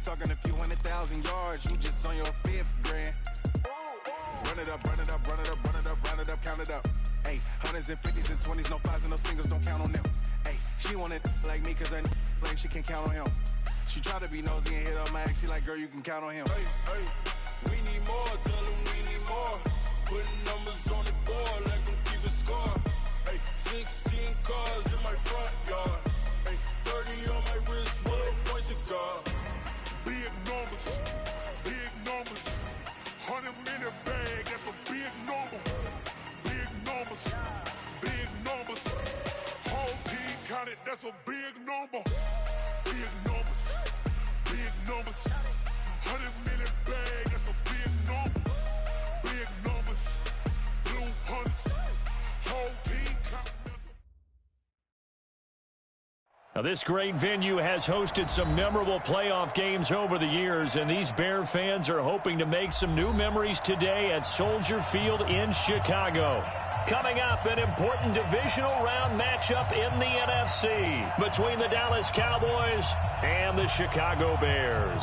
talking a few 100,000 yards. You just on your 5th grand. Run it up, run it up, run it up, run it up, run it up, count it up. Hey, hundreds and 50s and 20s, no 5s and no singles, don't count on them. Hey, she want it like me, cause I like she can't count on him. She try to be nosy and hit up my ex, she like, girl, you can count on him. Hey, hey, we need more, tell them we need more. Putting numbers on the board, let them keep a score. Hey, 16 cars in my front yard. Hey, 30 on my wrist, one point to guard. Big numbers, big numbers. 100-minute bag, that's a big number. Big numbers, big numbers. Whole team counted, that's a big number. Big numbers, big numbers. 100-minute bag, that's a big number. Big numbers, blue hunts. Whole team counted. Now, this great venue has hosted some memorable playoff games over the years, and these Bear fans are hoping to make some new memories today at Soldier Field in Chicago. Coming up, an important divisional round matchup in the NFC between the Dallas Cowboys and the Chicago Bears.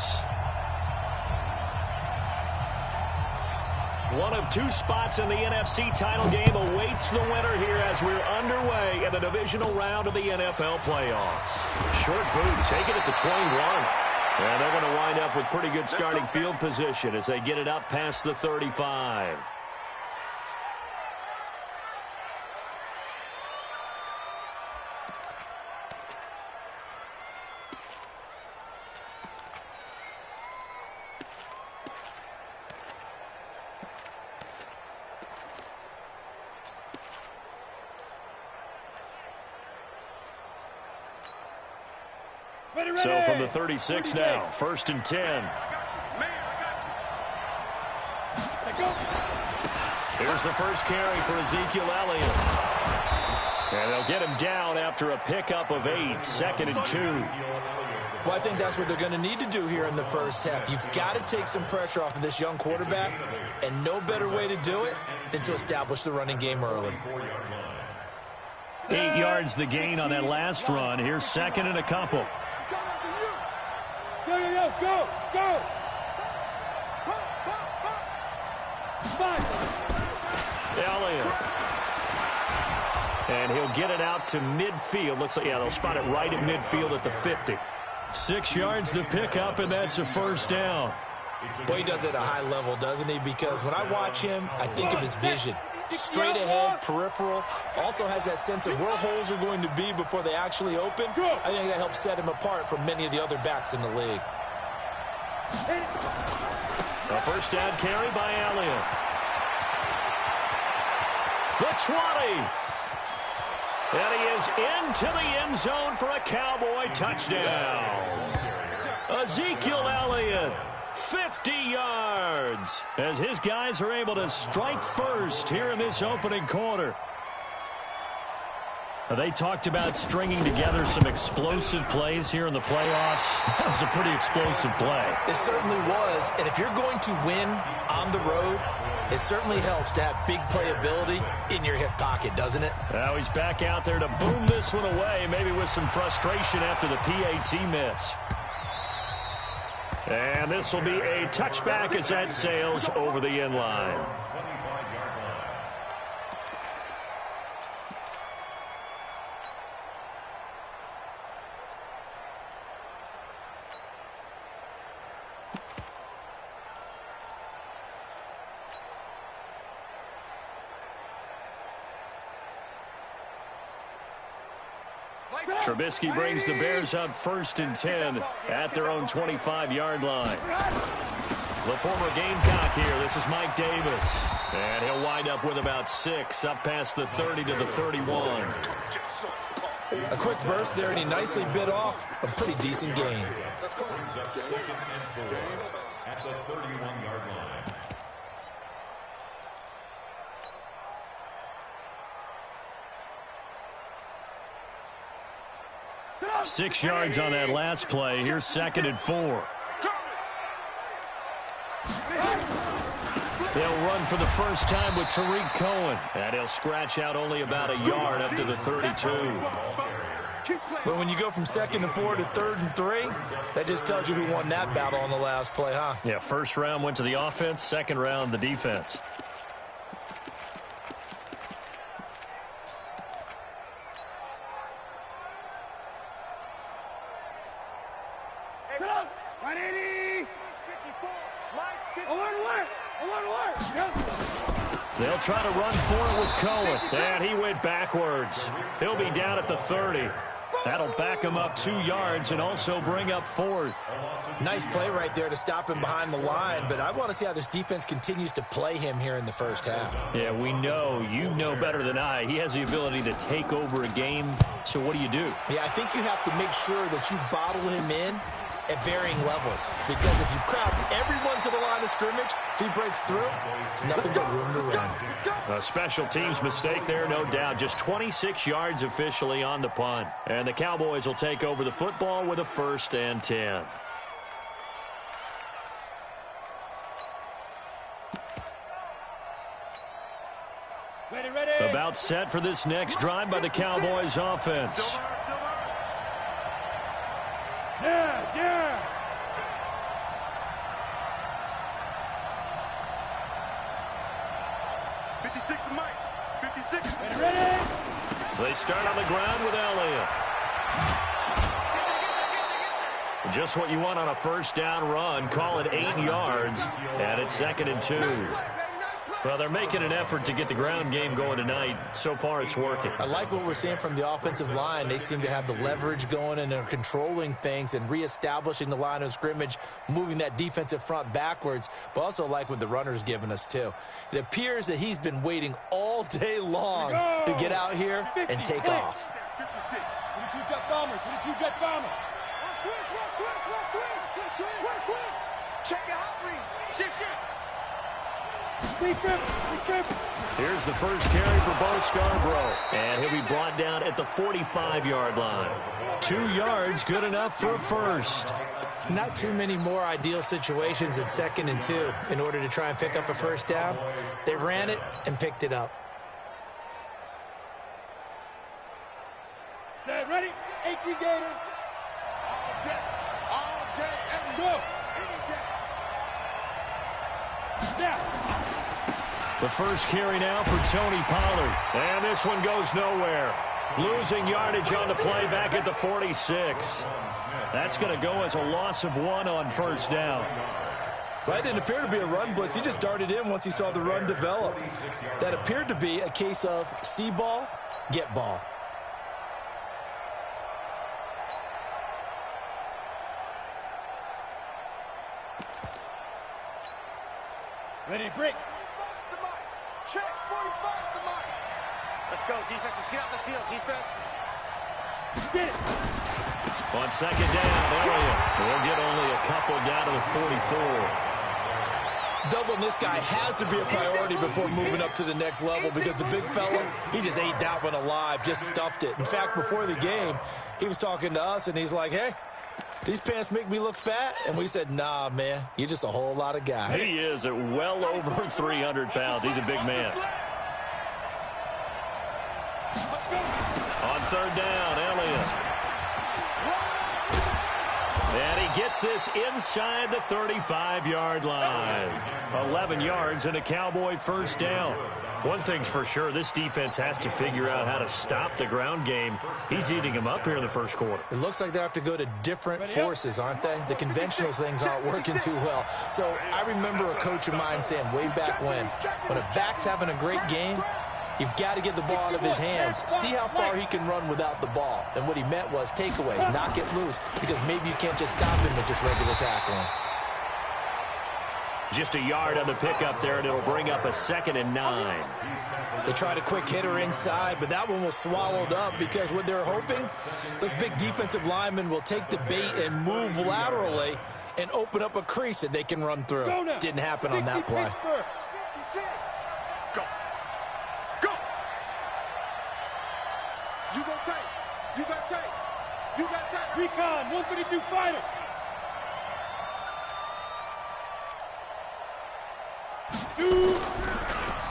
One of two spots in the NFC title game awaits the winner here as we're underway in the divisional round of the NFL playoffs. Short boot, taken at the 21. And they're going to wind up with pretty good starting field position as they get it up past the 35. So from the 36 now, 1st and 10. Here's the first carry for Ezekiel Elliott. And they'll get him down after a pickup of 8, 2nd and 2. Well, I think that's what they're going to need to do here in the first half. You've got to take some pressure off of this young quarterback, and no better way to do it than to establish the running game early. 8 yards the gain on that last run. Here's 2nd and a couple. Go, go! Elliott. And he'll get it out to midfield. Looks like, yeah, they'll spot it right at midfield at the 50. 6 yards the pickup, and that's a first down. Boy, he does it at a high level, doesn't he? Because when I watch him, I think of his vision. Straight ahead, peripheral. Also has that sense of where holes are going to be before they actually open. I think that helps set him apart from many of the other backs in the league. A first down carry by Elliott. The 20. And he is into the end zone for a Cowboy touchdown. Ezekiel Elliott, 50 yards, as his guys are able to strike first here in this opening quarter. They talked about stringing together some explosive plays here in the playoffs. That was a pretty explosive play. It certainly was, and if you're going to win on the road, it certainly helps to have big playability in your hip pocket, doesn't it? Now he's back out there to boom this one away, maybe with some frustration after the PAT miss. And this will be a touchback as that sails over the end line. Trubisky brings the Bears up 1st and 10 at their own 25-yard line. The former Gamecock here. This is Mike Davis. And he'll wind up with about 6 up past the 30 to the 31. A quick burst there, and he nicely bit off a pretty decent gain. At the 31-yard line. 6 yards on that last play. Here's 2nd and 4. They'll run for the first time with Tariq Cohen. And he'll scratch out only about a yard up to the 32. But when you go from 2nd and 4 to 3rd and 3, that just tells you who won that battle on the last play, huh? Yeah, first round went to the offense, second round the defense. They'll try to run for it with Cohen. And he went backwards. He'll be down at the 30. That'll back him up 2 yards and also bring up 4th. Nice play right there to stop him behind the line, but I want to see how this defense continues to play him here in the first half. Yeah, we know. You know better than I. He has the ability to take over a game. So what do? Yeah, I think you have to make sure that you bottle him in at varying levels, because if you crowd everyone to the line of scrimmage, if he breaks through, there's nothing but room to run. A special teams mistake there, no doubt. Just 26 yards officially on the punt. And the Cowboys will take over the football with a 1st and 10. Ready. About set for this next drive by the Cowboys offense. Yeah. 56, Mike. 56. Ready. They start on the ground with Elliott. Just what you want on a first down run. Call it 8 yards. And it's 2nd and 2. Well, they're making an effort to get the ground game going tonight. So far, it's working. I like what we're seeing from the offensive line. They seem to have the leverage going, and they're controlling things and reestablishing the line of scrimmage, moving that defensive front backwards, but also like what the runner's giving us, too. It appears that he's been waiting all day long to get out here and take off. 56. 22 jet bombers. 22 jet bombers. Check your hot read. Shit. Here's the first carry for Bo Scarborough. And he'll be brought down at the 45-yard line. 2 yards, good enough for a first. Not too many more ideal situations at 2nd and 2 in order to try and pick up a first down. They ran it and picked it up. Set, ready. 18 Gators. All day, every Go. any day. Now. The first carry now for Tony Pollard. And this one goes nowhere. Losing yardage on the play back at the 46. That's going to go as a loss of 1 on first down. Well, that didn't appear to be a run blitz. He just darted in once he saw the run develop. That appeared to be a case of see ball, get ball. Ready to break. Check 45 to Mike. Let's go, defense. Let's get out the field, defense. Get it. On second down, Elliott will get only a couple down to the 44. Doubling this guy has to be a priority before moving up to the next level, because the big fella, he just ate that one alive, just stuffed it. In fact, before the game, he was talking to us, and he's like, hey, these pants make me look fat? And we said, nah, man, you're just a whole lot of guy. He is at well over 300 pounds. He's a big man. On third down, Elliott. And he gets this inside the 35-yard line. 11 yards and a Cowboy first down. One thing's for sure, this defense has to figure out how to stop the ground game. He's eating them up here in the first quarter. It looks like they have to go to different forces, aren't they? The conventional things aren't working too well. So I remember a coach of mine saying way back when a back's having a great game, you've got to get the ball out of his hands. See how far he can run without the ball. And what he meant was takeaways, knock it loose, because maybe you can't just stop him with just regular tackling. Just a yard on the pickup there, and it'll bring up a 2nd and 9. They tried a quick hitter inside, but that one was swallowed up, because what they're hoping, those big defensive linemen will take the bait and move laterally and open up a crease that they can run through. Didn't happen on that play. Go. Go. You go take. You got take. You got take. Recon, 132 fighter.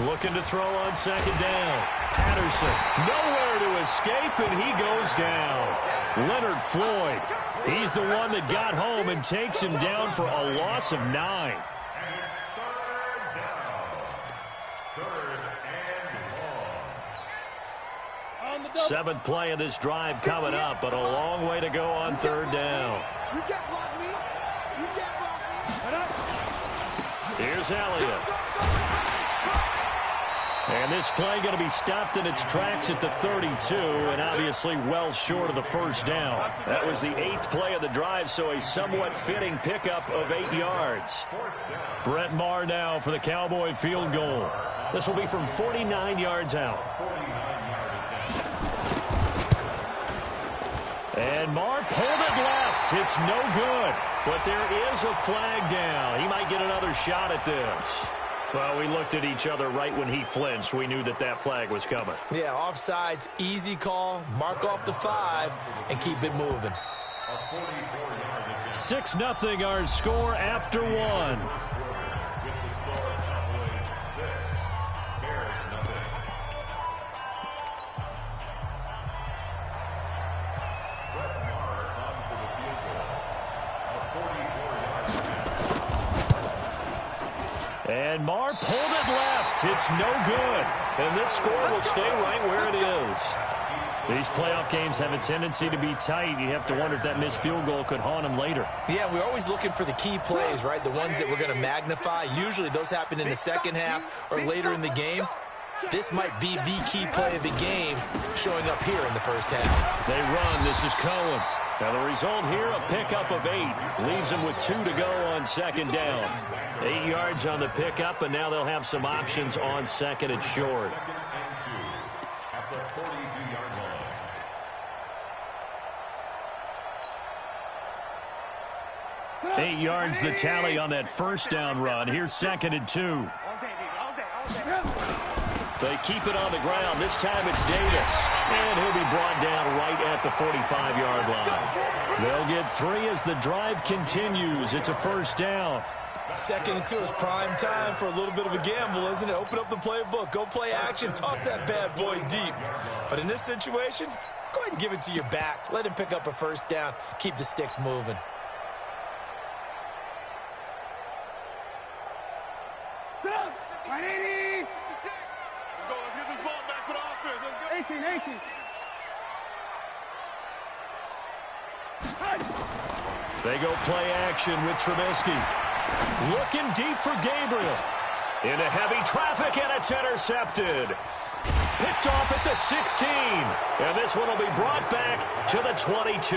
Looking to throw on second down. Patterson, nowhere to escape, and he goes down. Leonard Floyd, he's the one that got home and takes him down for a loss of 9. Seventh play of this drive coming up, but a long way to go on third down. You can't block me. You can't block me. Here's Elliott. And this play going to be stopped in its tracks at the 32, and obviously well short of the first down. That was the 8th play of the drive, so a somewhat fitting pickup of 8 yards. Brett Maher now for the Cowboy field goal. This will be from 49 yards out. And Maher pulled it left. It's no good. But there is a flag down. He might get another shot at this. Well, we looked at each other right when he flinched. We knew that that flag was coming. Yeah, offsides, easy call. Mark off the 5 and keep it moving. 6-0 our score after 1. And Maher pulled it left. It's no good. And this score will stay right where it is. These playoff games have a tendency to be tight. You have to wonder if that missed field goal could haunt them later. Yeah, we're always looking for the key plays, right? The ones that we're going to magnify. Usually those happen in the second half or later in the game. This might be the key play of the game showing up here in the first half. They run. This is Cohen. Now the result here, a pickup of 8. Leaves them with 2 to go on second down. 8 yards on the pickup, and now they'll have some options on second and short. At the 42-yard line. 8 yards the tally on that first down run. Here's second and 2. They keep it on the ground. This time it's Davis. And he'll be brought down right at the 45-yard line. They'll get 3 as the drive continues. It's a first down. Second and 2 is prime time for a little bit of a gamble, isn't it? Open up the playbook. Go play action. Toss that bad boy deep. But in this situation, go ahead and give it to your back. Let him pick up a first down. Keep the sticks moving. Let's get this ball back for the offense. Let's go. 18. They go play action with Trubisky. Looking deep for Gabriel. Into heavy traffic, and it's intercepted. Picked off at the 16. And this one will be brought back to the 22.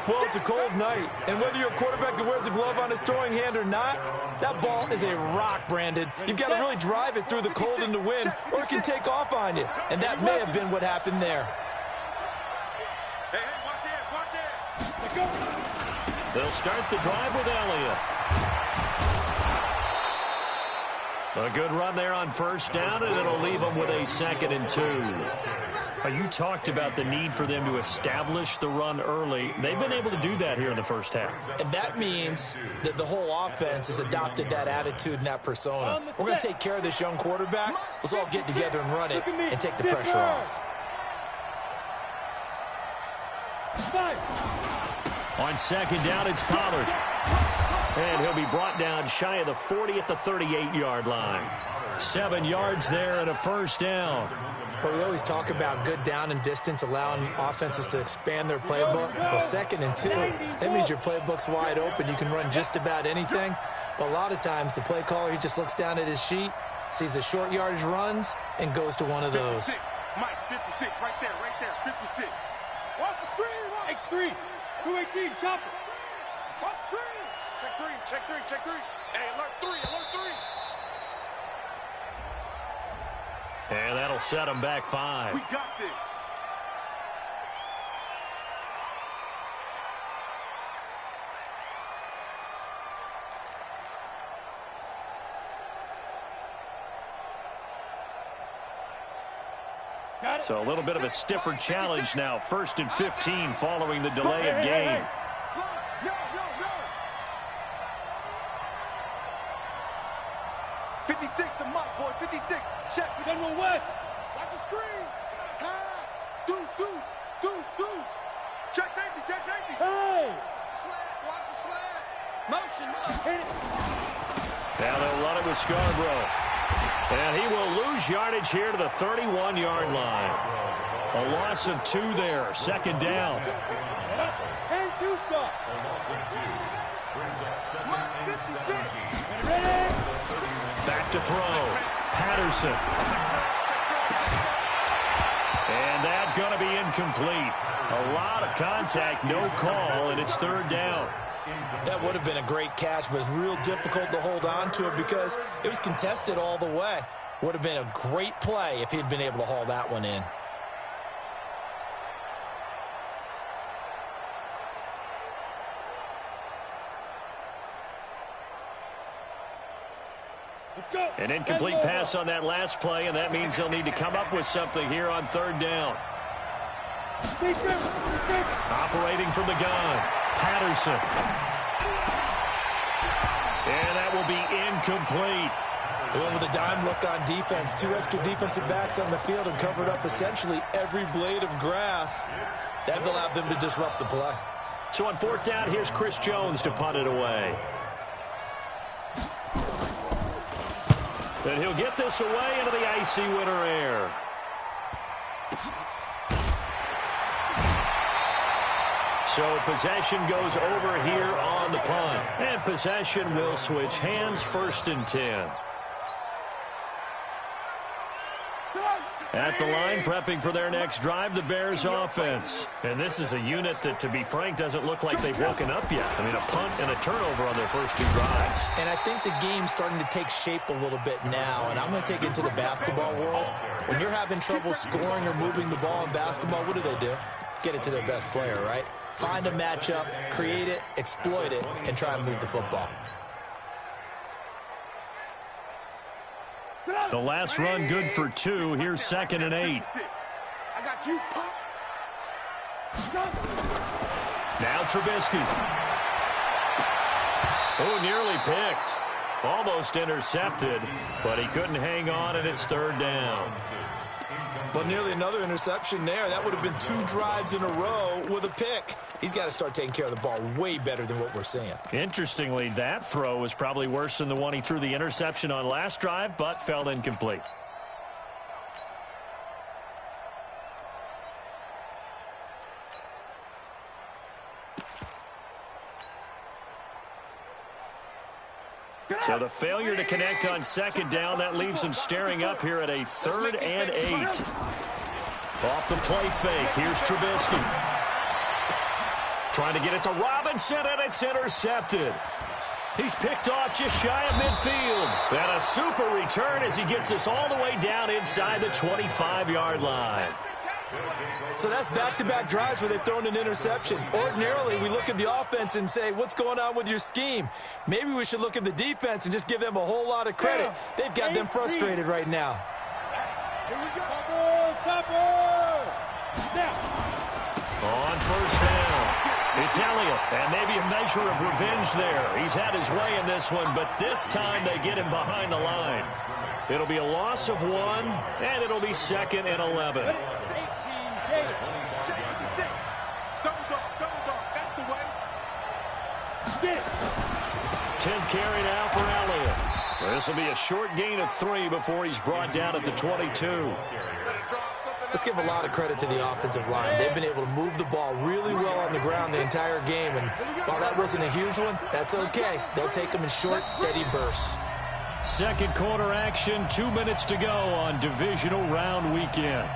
Well, it's a cold night, and whether you're a quarterback that wears a glove on his throwing hand or not, that ball is a rock, Brandon. You've got to really drive it through the cold and the wind, or it can take off on you. And that may have been what happened there. Hey, watch it. They'll start the drive with Elliott. A good run there on first down, and it'll leave them with a second and 2. You talked about the need for them to establish the run early. They've been able to do that here in the first half. And that means that the whole offense has adopted that attitude and that persona. We're going to take care of this young quarterback. Let's all get together and run it and take the pressure off. On second down, it's Pollard. And he'll be brought down shy of the 40 at the 38-yard line. 7 yards there and a first down. Well, we always talk about good down and distance, allowing offenses to expand their playbook. Well, second and 2, that means your playbook's wide open. You can run just about anything. But a lot of times, the play caller, he just looks down at his sheet, sees the short yardage runs, and goes to one of those. 56. Mike, 56, right there, 56. Watch the screen, X3, 218, chop it. Watch the screen. Check three. Hey, alert three. And that'll set them back 5. We got this. So a little bit of a stiffer challenge now. 1st and 15 following the delay of game. 56, the mark, boy. 56. Check. General West. Watch the screen. Pass. Deuce. Check safety. Hey. Watch the slant. Motion. Now they'll run it with Scarborough. And he will lose yardage here to the 31-yard line. A loss of 2 there. Second down. And 2 stop. Mark 56. Ready. Back to throw. Patterson. And that's going to be incomplete. A lot of contact, no call, and it's third down. That would have been a great catch, but it's real difficult to hold on to it because it was contested all the way. Would have been a great play if he'd been able to haul that one in. Let's go. An incomplete pass on that last play, and that means they'll need to come up with something here on third down. Operating from the gun, Patterson. And that will be incomplete. They went with a dime look on defense. 2 extra defensive backs on the field and covered up essentially every blade of grass. That allowed them to disrupt the play. So on fourth down, here's Chris Jones to punt it away. And he'll get this away into the icy winter air. So possession goes over here on the punt. And possession will switch hands, 1st and 10. At the line, prepping for their next drive, the Bears offense. And this is a unit that, to be frank, doesn't look like they've woken up yet. I mean, a punt and a turnover on their first 2 drives. And I think the game's starting to take shape a little bit now. And I'm going to take it to the basketball world. When you're having trouble scoring or moving the ball in basketball, what do? Get it to their best player, right? Find a matchup, create it, exploit it, and try and move the football. The last run good for 2. Here's 2nd and 8. I got you, Pop. Now Trubisky. Oh, nearly picked. Almost intercepted, but he couldn't hang on, and it's third down. But nearly another interception there. That would have been 2 drives in a row with a pick. He's got to start taking care of the ball way better than what we're seeing. Interestingly, that throw was probably worse than the one he threw the interception on last drive, but fell incomplete. So the failure to connect on 2nd down, that leaves him staring up here at a 3rd and 8. Off the play fake, here's Trubisky. Trying to get it to Robinson, and it's intercepted. He's picked off just shy of midfield. And a super return as he gets us all the way down inside the 25-yard line. So that's back-to-back drives where they've thrown an interception. Ordinarily, we look at the offense and say, what's going on with your scheme? Maybe we should look at the defense and just give them a whole lot of credit. They've got them frustrated right now. Here we go. On first down, it's Elliott, and maybe a measure of revenge there. He's had his way in this one, but this time they get him behind the line. It'll be a loss of 1, and it'll be 2nd and 11. Double dog. That's the way. 10th carry now for Elliott. This will be a short gain of 3 before he's brought down at the 22. Let's give a lot of credit to the offensive line. They've been able to move the ball really well on the ground the entire game, and while that wasn't a huge one, that's okay. They'll take them in short, steady bursts. Second quarter action, 2 minutes to go on divisional round weekend.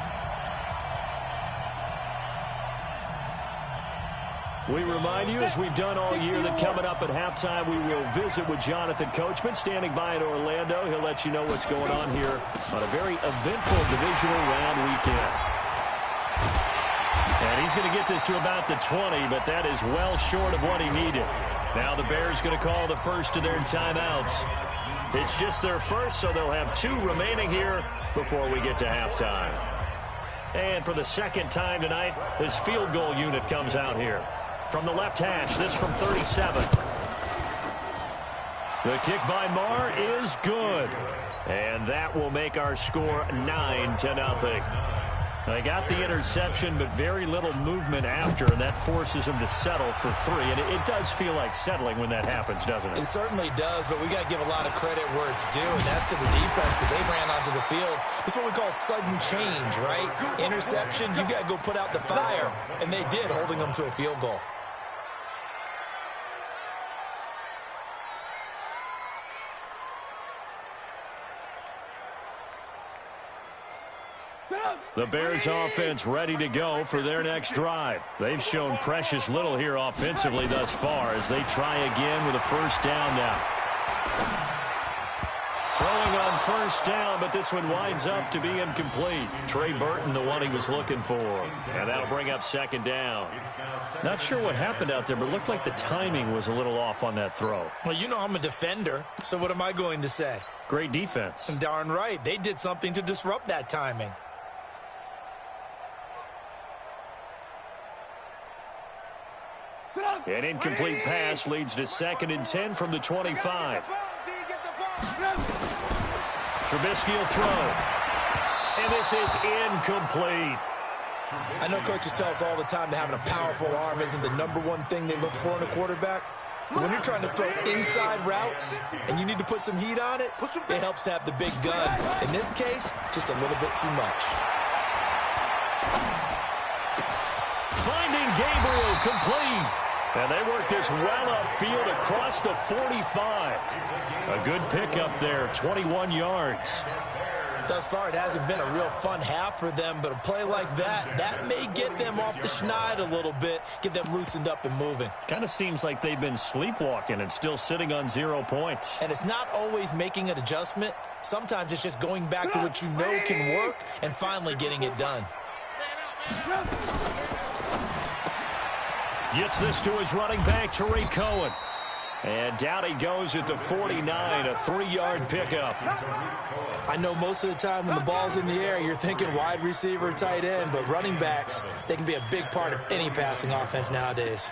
We remind you, as we've done all year, that coming up at halftime, we will visit with Jonathan Coachman, standing by in Orlando. He'll let you know what's going on here on a very eventful divisional round weekend. And he's going to get this to about the 20, but that is well short of what he needed. Now the Bears going to call the first of their timeouts. It's just their first, so they'll have 2 remaining here before we get to halftime. And for the second time tonight, this field goal unit comes out here. From the left hash, this from 37. The kick by Marr is good. And that will make our score 9-0. They got the interception, but very little movement after, and that forces them to settle for 3. And it does feel like settling when that happens, doesn't it? It certainly does, but we got to give a lot of credit where it's due, and that's to the defense because they ran onto the field. It's what we call sudden change, right? Interception, you got to go put out the fire, and they did, holding them to a field goal. The Bears offense ready to go for their next drive. They've shown precious little here offensively thus far as they try again with a first down now. Throwing on first down, but this one winds up to be incomplete. Trey Burton, the one he was looking for. And that'll bring up second down. Not sure what happened out there, but it looked like the timing was a little off on that throw. Well, you know I'm a defender, so what am I going to say? Great defense. Darn right. They did something to disrupt that timing. An incomplete pass leads to 2nd and 10 from the 25. Trubisky will throw. And this is incomplete. I know coaches tell us all the time that having a powerful arm isn't the #1 thing they look for in a quarterback. But when you're trying to throw inside routes and you need to put some heat on it, it helps to have the big gun. In this case, just a little bit too much. Finding Gabriel complete. And they work this well upfield across the 45. A good pickup there, 21 yards. Thus far, it hasn't been a real fun half for them, but a play like that may get them off the schneid a little bit, get them loosened up and moving. Kind of seems like they've been sleepwalking and still sitting on 0 points. And it's not always making an adjustment. Sometimes it's just going back to what you know can work and finally getting it done. Gets this to his running back, Tariq Cohen. And down he goes at the 49, a 3-yard pickup. I know most of the time when the ball's in the air, you're thinking wide receiver, tight end, but running backs, they can be a big part of any passing offense nowadays.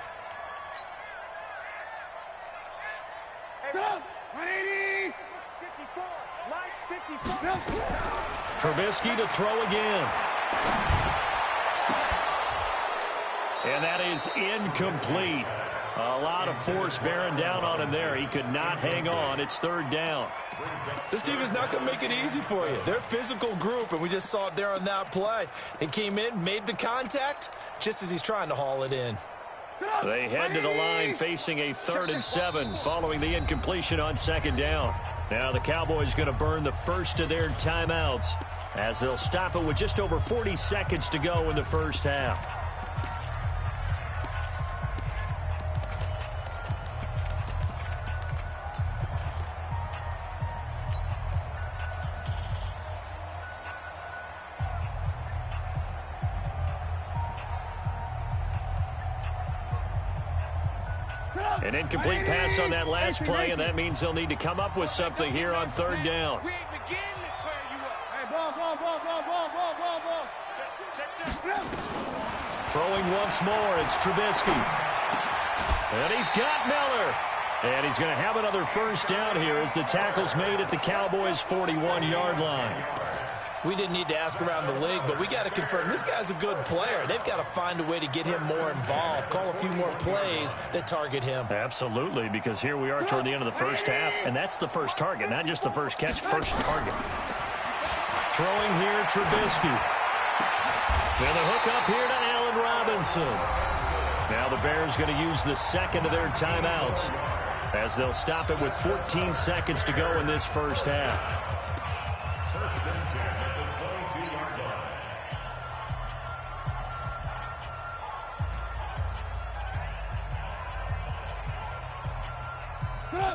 Trubisky to throw again. And that is incomplete. A lot of force bearing down on him there. He could not hang on. It's 3rd down. This team is not going to make it easy for you. They're a physical group, and we just saw it there on that play. They came in, made the contact, just as he's trying to haul it in. They head to the line facing a 3rd and 7 following the incompletion on 2nd down. Now the Cowboys going to burn the first of their timeouts as they'll stop it with just over 40 seconds to go in the first half. An incomplete pass on that last play, and that means they'll need to come up with something here on 3rd down. Throwing once more, it's Trubisky. And he's got Miller. And he's going to have another first down here as the tackle's made at the Cowboys' 41-yard line. We didn't need to ask around the league, but we got to confirm this guy's a good player. They've got to find a way to get him more involved, call a few more plays that target him. Absolutely, because here we are toward the end of the first half, and that's the first target, not just the first catch, first target. Throwing here, Trubisky. And the hook up here to Allen Robinson. Now the Bears going to use the second of their timeouts as they'll stop it with 14 seconds to go in this first half.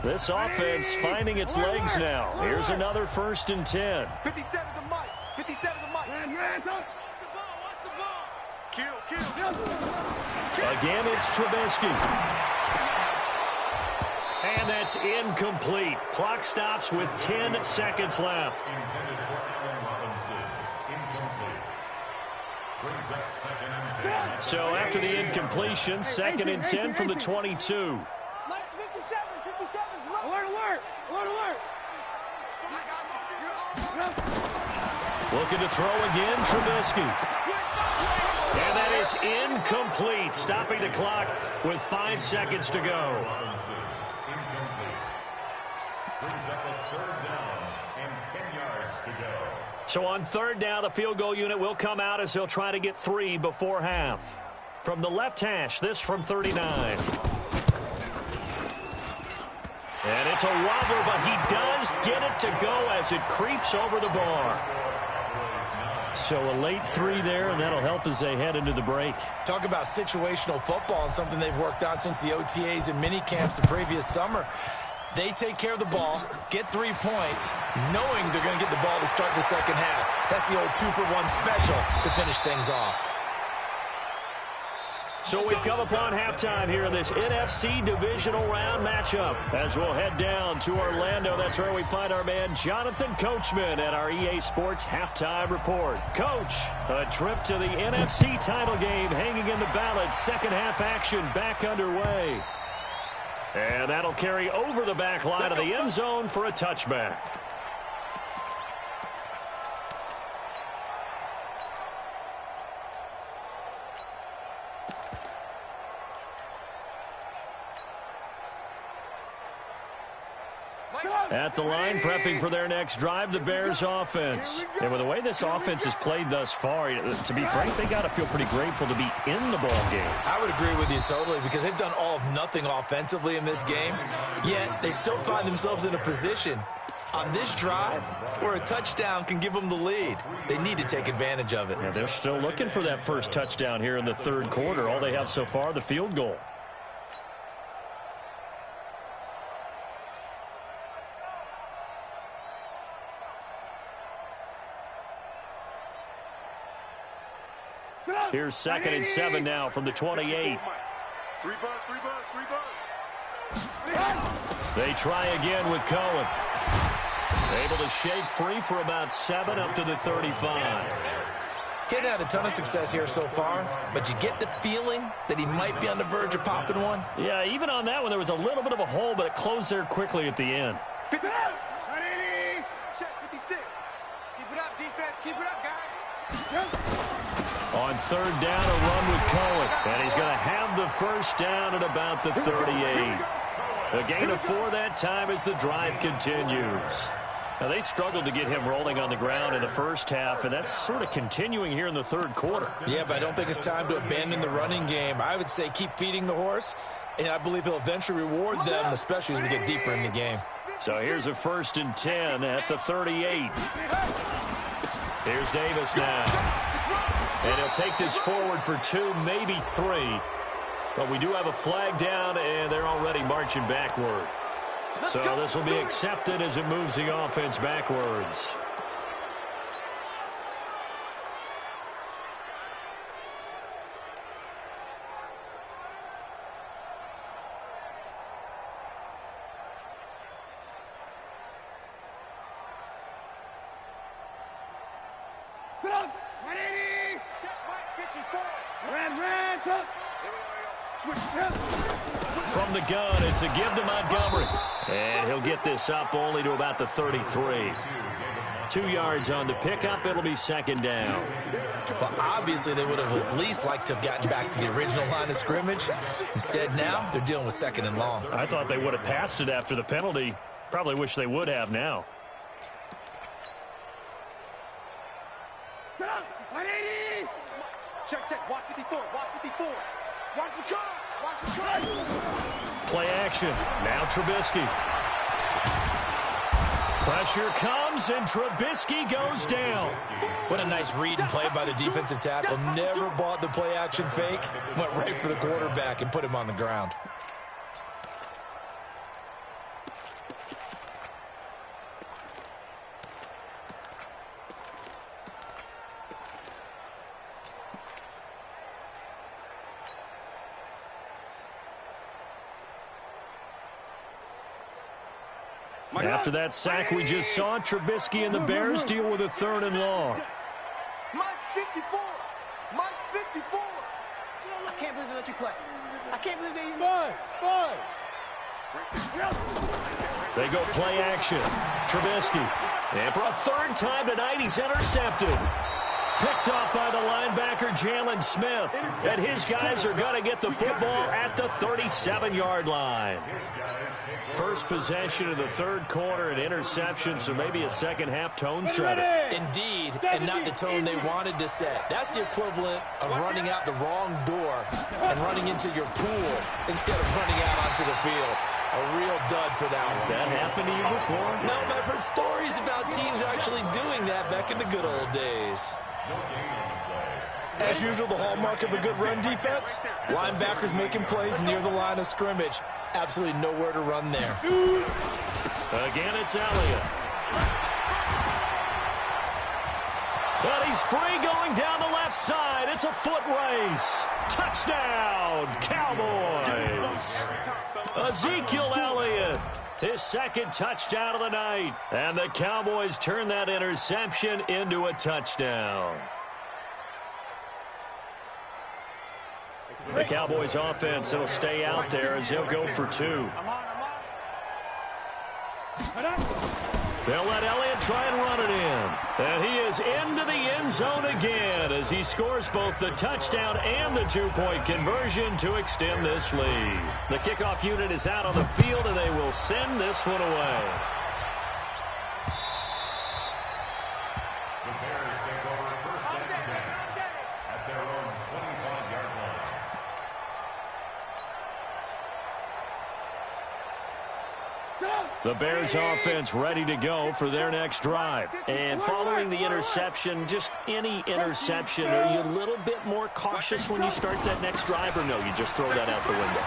This offense finding its legs now. Here's another 1st and 10. 57 to Mike. 57 to Mike. Kill. Again, it's Trubisky. And that's incomplete. Clock stops with 10 seconds left. So after the incompletion, 2nd and 10 from the 22. Minus 57's low. Alert. Looking to throw again, Trubisky. And that is incomplete, stopping the clock with 5 seconds to go. Brings up a third down and 10 yards to go. So on third down, the field goal unit will come out as they'll try to get 3 before half. From the left hash, this from 39. And it's a wobbler, but he does get it to go as it creeps over the bar. So a late 3 there, and that'll help as they head into the break. Talk about situational football and something they've worked on since the OTAs and mini camps the previous summer. They take care of the ball, get 3 points, knowing they're going to get the ball to start the second half. That's the old 2-for-1 special to finish things off. So we've come upon halftime here in this NFC divisional round matchup. As we'll head down to Orlando, that's where we find our man Jonathan Coachman at our EA Sports Halftime Report. Coach, a trip to the NFC title game hanging in the balance. Second half action back underway. And that'll carry over the back line of the end zone for a touchback. At the line, prepping for their next drive, the Bears offense. And with the way this offense has played thus far, to be frank, they got to feel pretty grateful to be in the ball game. I would agree with you totally because they've done all of nothing offensively in this game, yet they still find themselves in a position on this drive where a touchdown can give them the lead. They need to take advantage of it. Yeah, they're still looking for that first touchdown here in the third quarter. All they have so far, the field goal. Here's 2nd and 7 now from the 28. 3 buzz. They try again with Cohen. Able to shake free for about 7 up to the 35. He's had a ton of success here so far, but you get the feeling that he might be on the verge of popping one. Yeah, even on that one, there was a little bit of a hole, but it closed there quickly at the end. Check 56. Keep it up, defense. Keep it up, guys. On third down, a run with Cohen. And he's going to have the first down at about the 38. A gain of 4 that time as the drive continues. Now, they struggled to get him rolling on the ground in the first half, and that's sort of continuing here in the third quarter. Yeah, but I don't think it's time to abandon the running game. I would say keep feeding the horse, and I believe he'll eventually reward them, especially as we get deeper in the game. So here's a 1st and 10 at the 38. Here's Davis now. And he'll take this forward for 2, maybe 3. But we do have a flag down, and they're already marching backward. So this will be accepted as it moves the offense backwards. From the gun, it's a give to Montgomery. And he'll get this up only to about the 33. 2 yards on the pickup. It'll be 2nd down. But obviously they would have at least liked to have gotten back to the original line of scrimmage. Instead now, they're dealing with 2nd and long. I thought they would have passed it after the penalty. Probably wish they would have now. Check. Watch 54. Watch the car. Play action. Now Trubisky. Pressure comes, and Trubisky goes down. What a nice read and play by the defensive tackle. Never bought the play action fake. Went right for the quarterback and put him on the ground. After that sack we just saw, Trubisky and the Bears deal with a 3rd and long. Mike's 54. Mike's 54. I can't believe they let you play. I can't believe they even... They go play action. Trubisky. And for a third time tonight, he's intercepted. Picked off by the linebacker, Jalen Smith. And his guys are going to get the football at the 37-yard line. First possession of the third quarter, an interception, so maybe a second-half tone setter. Indeed, and not the tone they wanted to set. That's the equivalent of running out the wrong door and running into your pool instead of running out onto the field. A real dud for that one. Has that happened to you before? No, but I've heard stories about teams actually doing that back in the good old days. As usual, the hallmark of a good run defense, linebackers making plays near the line of scrimmage. Absolutely nowhere to run there. Again, it's Elliott. But he's free going down the left side. It's a foot race. Touchdown, Cowboys. Ezekiel Elliott, his second touchdown of the night. And the Cowboys turn that interception into a touchdown. The Cowboys offense will stay out there as they'll go for two. They'll let Elliott try and run it in. And he is into the end zone again as he scores both the touchdown and the two-point conversion to extend this lead. The kickoff unit is out on the field, and they will send this one away. The Bears take over first and 10 at their own 25-yard line. The Bears offense ready to go for their next drive. And following the interception, just any interception, are you a little bit more cautious when you start that next drive, or no, you just throw that out the window?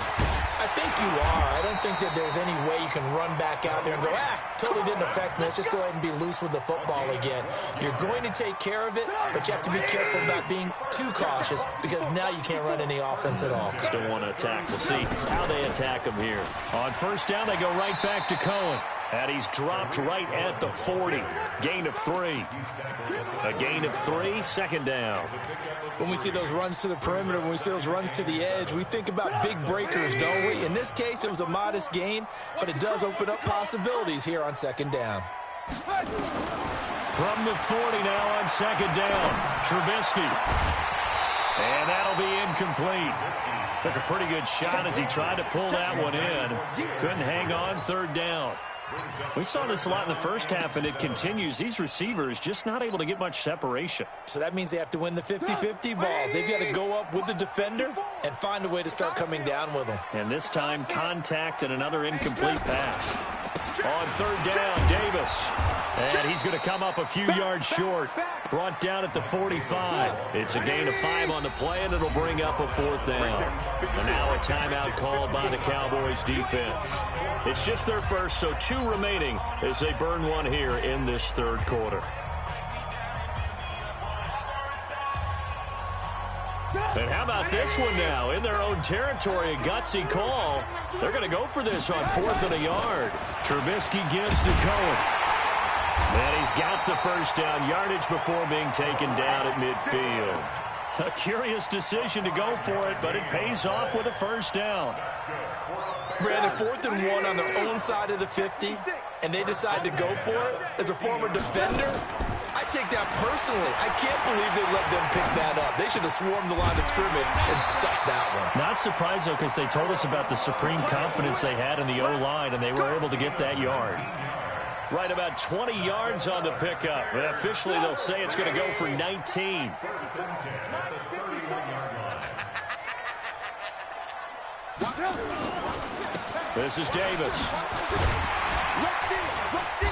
I think you are. I don't think that there's any way you can run back out there and go, totally didn't affect me. Let's just go ahead and be loose with the football again. You're going to take care of it, but you have to be careful about being too cautious because now you can't run any offense at all. Still want to attack. We'll see how they attack him here. On first down, they go right back to Cohen. And he's dropped right at the 40. Gain of 3. A gain of 3, second down. When we see those runs to the perimeter, when we see those runs to the edge, we think about big breakers, don't we? In this case, it was a modest gain, but it does open up possibilities here on second down. From the 40 now on second down, Trubisky. And that'll be incomplete. Took a pretty good shot as he tried to pull that one in. Couldn't hang on, third down. We saw this a lot in the first half, and it continues. These receivers just not able to get much separation. So that means they have to win the 50-50 balls. They've got to go up with the defender and find a way to start coming down with them. And this time, contact and another incomplete pass. On third down, Davis. And he's going to come up a few yards short. Brought down at the 45. It's a gain of 5 on the play, and it'll bring up a fourth down. And now a timeout called by the Cowboys defense. It's just their first, so 2 remaining as they burn one here in this third quarter. And how about this one now? In their own territory, a gutsy call. They're going to go for this on 4th and a yard. Trubisky gives to Cohen. And he's got the first down, yardage before being taken down at midfield. A curious decision to go for it, but it pays off with a first down. Brandon, 4th and 1 on their own side of the 50, and they decide to go for it. As a former defender, I take that personally. I can't believe they let them pick that up. They should have swarmed the line of scrimmage and stuffed that one. Not surprised, though, because they told us about the supreme confidence they had in the O-line, and they were able to get that yard. Right about 20 yards on the pickup. And officially, they'll say it's going to go for 19. This is Davis.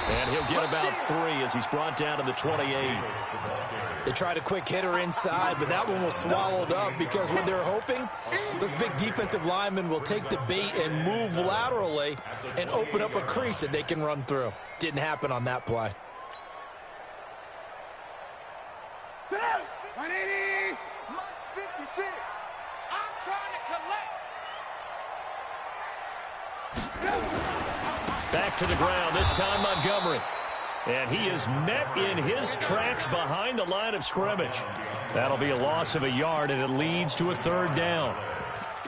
And he'll get about 3 as he's brought down to the 28. They tried a quick hitter inside, but that one was swallowed up because what they're hoping, those big defensive linemen will take the bait and move laterally and open up a crease that they can run through. Didn't happen on that play. 180. Mike's 56. I'm trying to collect. Back to the ground, this time Montgomery. And he is met in his tracks behind the line of scrimmage. That'll be a loss of a yard, and it leads to a third down.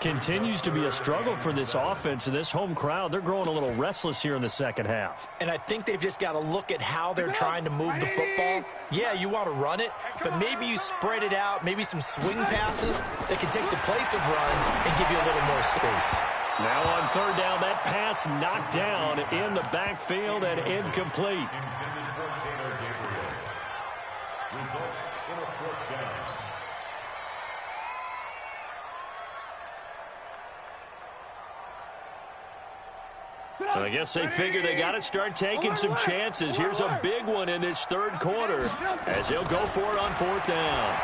Continues to be a struggle for this offense and this home crowd. They're growing a little restless here in the second half. And I think they've just got to look at how they're trying to move the football. Yeah, you want to run it, but maybe you spread it out, maybe some swing passes that can take the place of runs and give you a little more space. Now on third down, that pass knocked down in the backfield and incomplete. Intended for Taylor Gabriel. Results in a fourth down. I guess they figure they got to start taking some chances. Here's a big one in this third quarter as he'll go for it on fourth down.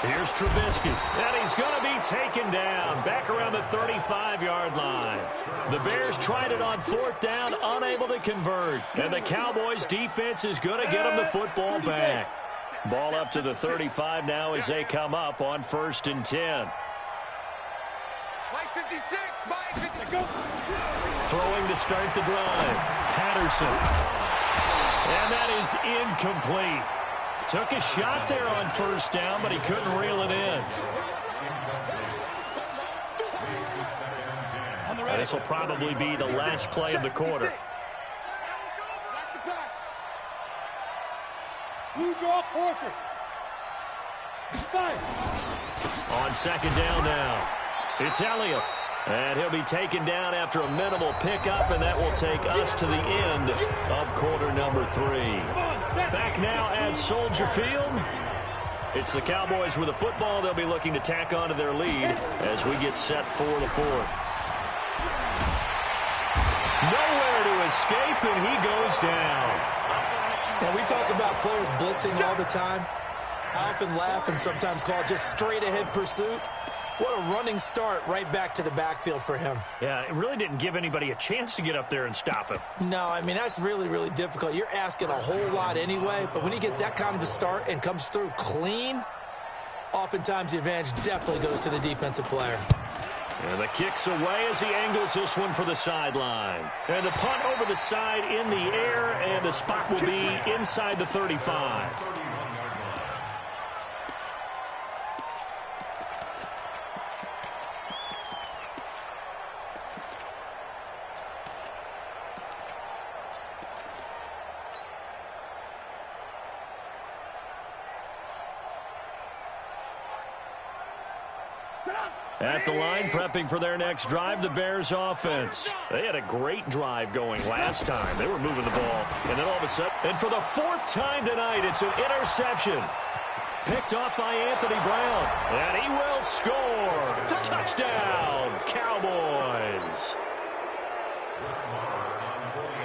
Here's Trubisky, and he's going to be taken down back around the 35-yard line. The Bears tried it on fourth down, unable to convert. And the Cowboys defense is going to get them the football back. Ball up to the 35 now as they come up on 1st and 10. Mike 56, Mike 50, go. Throwing to start the drive. Patterson. And that is incomplete. Took a shot there on first down, but he couldn't reel it in. And this will probably be the last play of the quarter. Blue draw quarter. On second down now, it's Elliott. And he'll be taken down after a minimal pickup, and that will take us to the end of quarter number 3. Back now at Soldier Field. It's the Cowboys with the football. They'll be looking to tack onto their lead as we get set for the fourth. Nowhere to escape, and he goes down. Now, we talk about players blitzing all the time. I often laugh and sometimes call it just straight-ahead pursuit. What a running start right back to the backfield for him. Yeah, it really didn't give anybody a chance to get up there and stop him. No, I mean, that's really, really difficult. You're asking a whole lot anyway, but when he gets that kind of a start and comes through clean, oftentimes the advantage definitely goes to the defensive player. And the kick's away as he angles this one for the sideline. And the punt over the side in the air, and the spot will be inside the 35. At the line, prepping for their next drive, the Bears offense. They had a great drive going last time. They were moving the ball. And then all of a sudden, and for the 4th time tonight, it's an interception. Picked off by Anthony Brown. And he will score. Touchdown, Cowboys.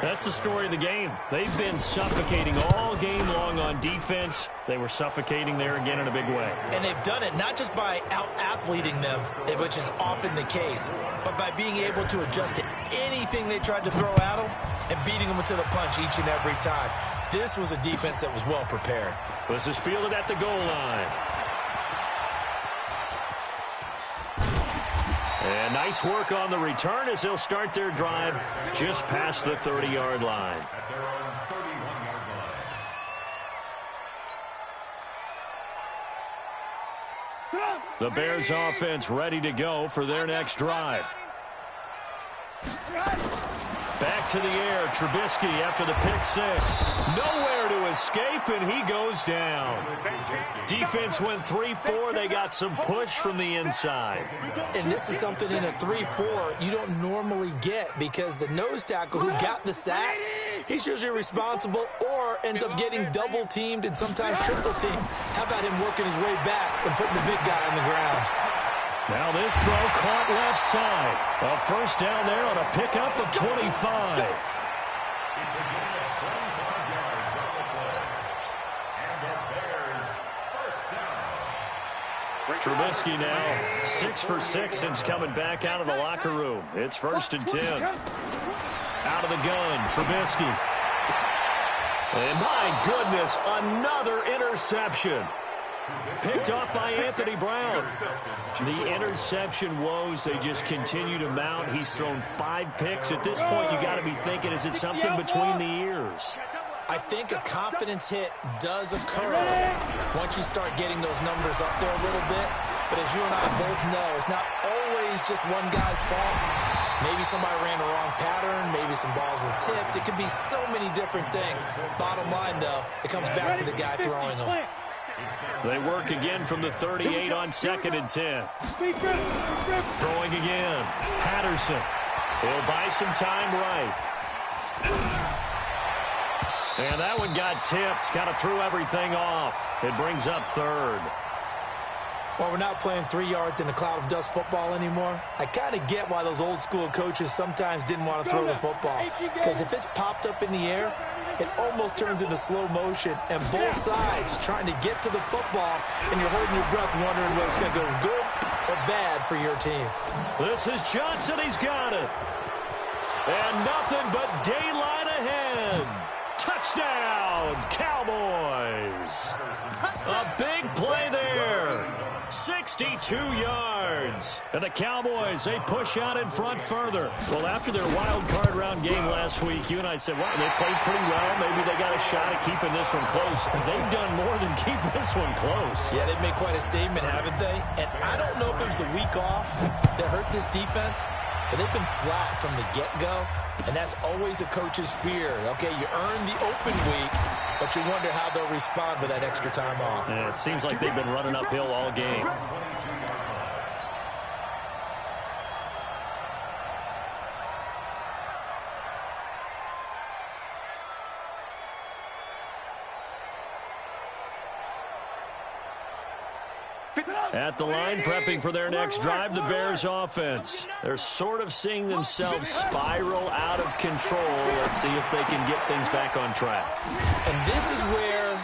That's the story of the game. They've been suffocating all game long on defense. They were suffocating there again in a big way. And they've done it not just by out-athleting them, which is often the case, but by being able to adjust to anything they tried to throw at them and beating them to the punch each and every time. This was a defense that was well prepared. This is fielded at the goal line. And nice work on the return as they'll start their drive just past the 30-yard line. At their own 31-yard line. The Bears offense ready to go for their next drive. Back to the air, Trubisky after the pick 6. Nowhere to escape, and he goes down. Defense went 3-4. They got some push from the inside. And this is something in a 3-4 you don't normally get because the nose tackle who got the sack, he's usually responsible or ends up getting double-teamed and sometimes triple-teamed. How about him working his way back and putting the big guy on the ground? Now this throw caught left side. A first down there on a pickup of 25. It's a gain of 25 yards on the play. And the Bears, first down. Trubisky now 6 for 6 since coming back out of the locker room. It's 1st and 10. Out of the gun, Trubisky. And my goodness, another interception. Picked off by Anthony Brown. The interception woes, they just continue to mount. He's thrown 5 picks. At this point, you got to be thinking, is it something between the ears? I think a confidence hit does occur once you start getting those numbers up there a little bit. But as you and I both know, it's not always always just one guy's fault. Maybe somebody ran the wrong pattern. Maybe some balls were tipped. It could be so many different things. Bottom line, though, it comes back to the guy throwing them. They work again from the 38 on 2nd and 10. Throwing again. Patterson. He'll buy some time right. And that one got tipped. Kind of threw everything off. It brings up 3rd. Well, we're not playing 3 yards in a cloud of dust football anymore. I kind of get why those old school coaches sometimes didn't want to throw the football. Because if it's popped up in the air, it almost turns into slow motion. And both sides trying to get to the football, and you're holding your breath wondering whether it's going to go good or bad for your team. This is Johnson. He's got it. And nothing but daylight ahead. Touchdown, Cowboys. A big play there. 62 yards. And the Cowboys, they push out in front further. Well, after their wild card round game last week, you and I said, wow, they played pretty well. Maybe they got a shot at keeping this one close. They've done more than keep this one close. Yeah, they've made quite a statement, haven't they? And I don't know if it was the week off that hurt this defense, but they've been flat from the get-go. And that's always a coach's fear. Okay, you earn the open week, but you wonder how they'll respond with that extra time off. Yeah, it seems like they've been running uphill all game. At the line, prepping for their next drive, the Bears offense. They're sort of seeing themselves spiral out of control. Let's see if they can get things back on track. And this is where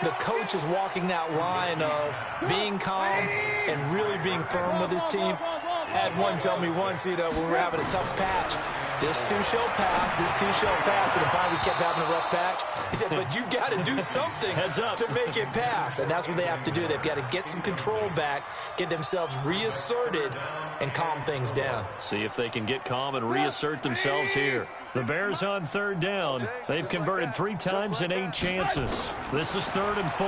the coach is walking that line of being calm and really being firm with his team. I had one tell me once, when we were having a tough patch, this too shall pass, this too shall pass, and finally we kept having a rough patch. He said, but you got to do something to make it pass, and that's what they have to do. They've got to get some control back, get themselves reasserted, and calm things down. See if they can get calm and reassert themselves here. The Bears on 3rd down. They've converted 3 times in 8 chances. This is 3rd and 4.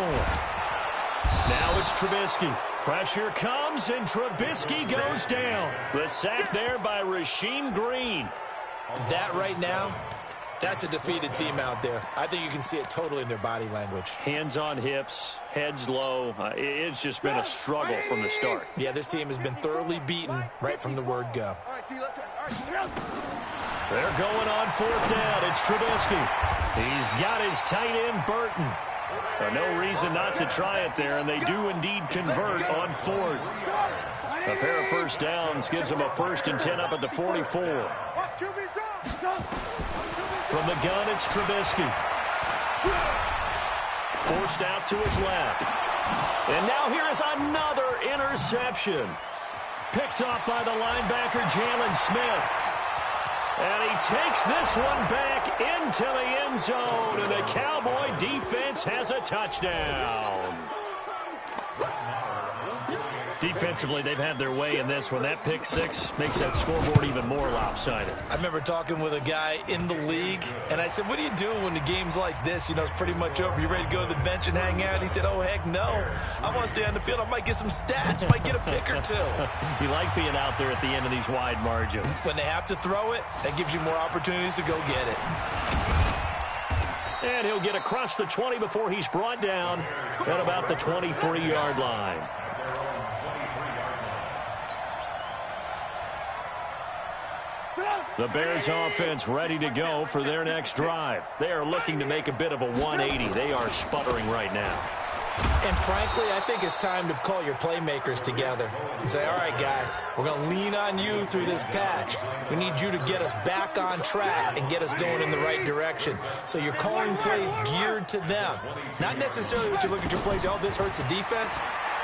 Now it's Trubisky. Pressure comes, and Trubisky goes down. The sack there by Rasheem Green. That right now, that's a defeated team out there. I think you can see it totally in their body language. Hands on hips, heads low. It's just been a struggle from the start. Yeah, this team has been thoroughly beaten right from the word go. They're going on 4th down. It's Trubisky. He's got his tight end, Burton. No reason not to try it there, and they do indeed convert on 4th. A pair of first downs gives them a 1st and 10 up at the 44. From the gun, it's Trubisky. Forced out to his left. And now here is another interception. Picked off by the linebacker, Jalen Smith. And he takes this one back into the end zone, and the Cowboy defense has a touchdown. Defensively, they've had their way in this one. That pick 6 makes that scoreboard even more lopsided. I remember talking with a guy in the league, and I said, what do you do when the game's like this? It's pretty much over. You ready to go to the bench and hang out? He said, oh, heck no. I want to stay on the field. I might get some stats. Might get a pick or 2. You like being out there at the end of these wide margins. When they have to throw it, that gives you more opportunities to go get it. And he'll get across the 20 before he's brought down at about the 23-yard line. The Bears offense ready to go for their next drive. They are looking to make a bit of a 180. They are sputtering right now. And frankly, I think it's time to call your playmakers together and say, all right, guys, we're going to lean on you through this patch. We need you to get us back on track and get us going in the right direction. So you're calling plays geared to them. Not necessarily what you look at your plays, oh, this hurts the defense.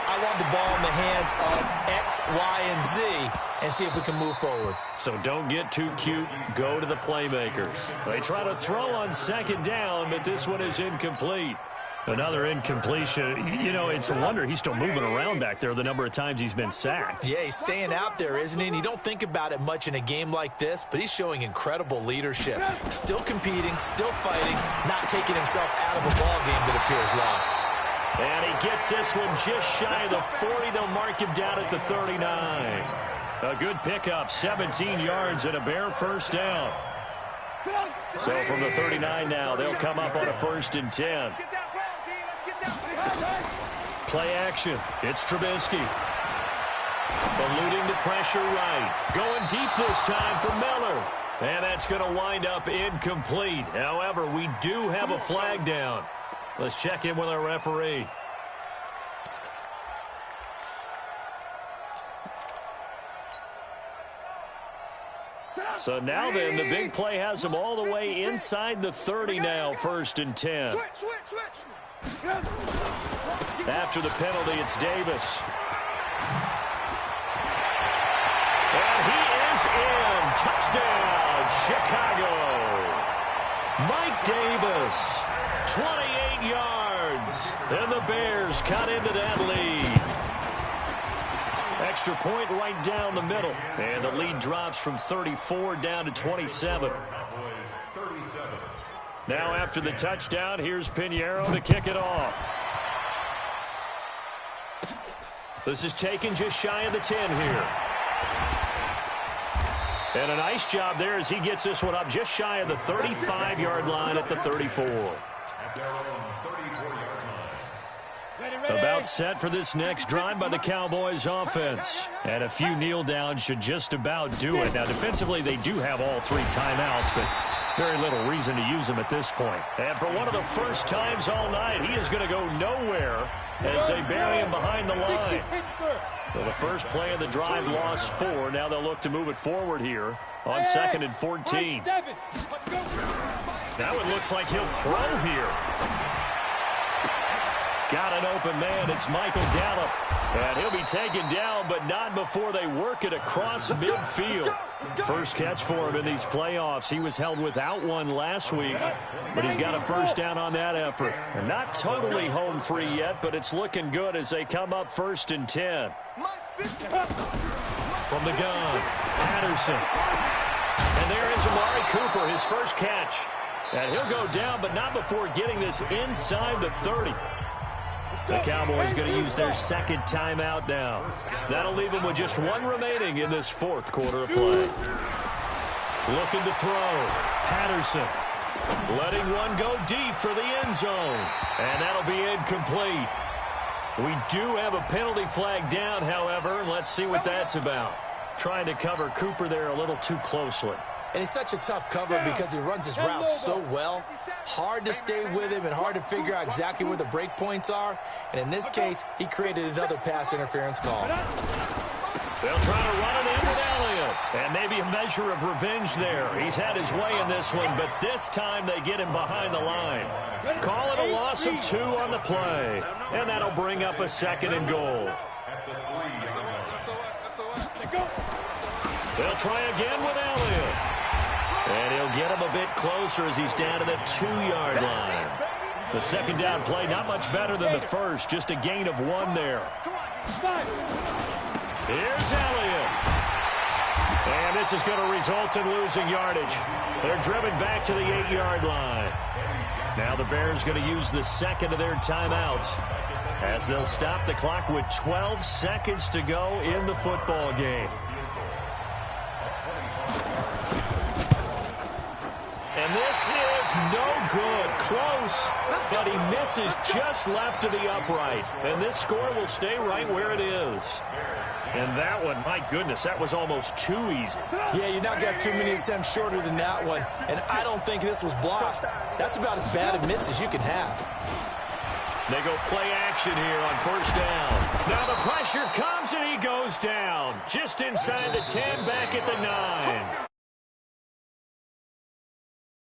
I want the ball in the hands of X, Y, and Z and see if we can move forward. So don't get too cute. Go to the playmakers. They try to throw on 2nd down, but this one is incomplete. Another incompletion. It's a wonder he's still moving around back there the number of times he's been sacked. Yeah, he's staying out there, isn't he? And you don't think about it much in a game like this, but he's showing incredible leadership. Still competing, still fighting, not taking himself out of a ball game that appears lost. And he gets this one just shy of the 40. They'll mark him down at the 39. A good pickup, 17 yards and a Bear first down. So from the 39 now, they'll come up on a 1st and 10. Play action. It's Trubisky. Eluding the pressure right. Going deep this time for Miller. And that's going to wind up incomplete. However, we do have a flag down. Let's check in with our referee. So now then, the big play has them all the way inside the 30 now, 1st and 10. After the penalty, it's Davis. And he is in. Touchdown, Chicago. Mike Davis, 28 yards. And the Bears cut into that lead. Extra point right down the middle. And the lead drops from 34 down to 27. Now after the touchdown, here's Pinheiro to kick it off. This is taken just shy of the 10 here. And a nice job there as he gets this one up just shy of the 35-yard line at the 34. About set for this next drive by the Cowboys offense. And a few kneel downs should just about do it. Now, defensively, they do have all 3 timeouts, but very little reason to use them at this point. And for one of the first times all night, he is going to go nowhere as they bury him behind the line. So the first play of the drive lost 4. Now they'll look to move it forward here on 2nd and 14. Now it looks like he'll throw here. Got an open man. It's Michael Gallup. And he'll be taken down, but not before they work it across midfield. First catch for him in these playoffs. He was held without one last week, but he's got a first down on that effort. And not totally home free yet, but it's looking good as they come up 1st and 10. From the gun, Patterson. And there is Amari Cooper, his first catch. And he'll go down, but not before getting this inside the 30. The Cowboys going to use their 2nd timeout now. That'll leave them with just 1 remaining in this 4th quarter of play. Looking to throw. Patterson letting one go deep for the end zone. And that'll be incomplete. We do have a penalty flag down, however. Let's see what that's about. Trying to cover Cooper there a little too closely. And he's such a tough cover because he runs his route so well. Hard to stay with him and hard to figure out exactly where the break points are. And in this case, he created another pass interference call. They'll try to run it in with Elliott. And maybe a measure of revenge there. He's had his way in this one, but this time they get him behind the line. Call it a loss of 2 on the play. And that'll bring up a 2nd and goal. They'll try again with Elliott. And he'll get him a bit closer as he's down to the 2-yard line. The 2nd down play, not much better than the first, just a gain of 1 there. Here's Elliott. And this is going to result in losing yardage. They're driven back to the 8-yard line. Now the Bears going to use the 2nd of their timeouts as they'll stop the clock with 12 seconds to go in the football game. And this is no good. Close, but he misses just left of the upright. And this score will stay right where it is. And that one, my goodness, that was almost too easy. Yeah, you're not got too many attempts shorter than that one. And I don't think this was blocked. That's about as bad a miss as you can have. They go play action here on 1st down. Now the pressure comes and he goes down. Just inside the 10, back at the 9.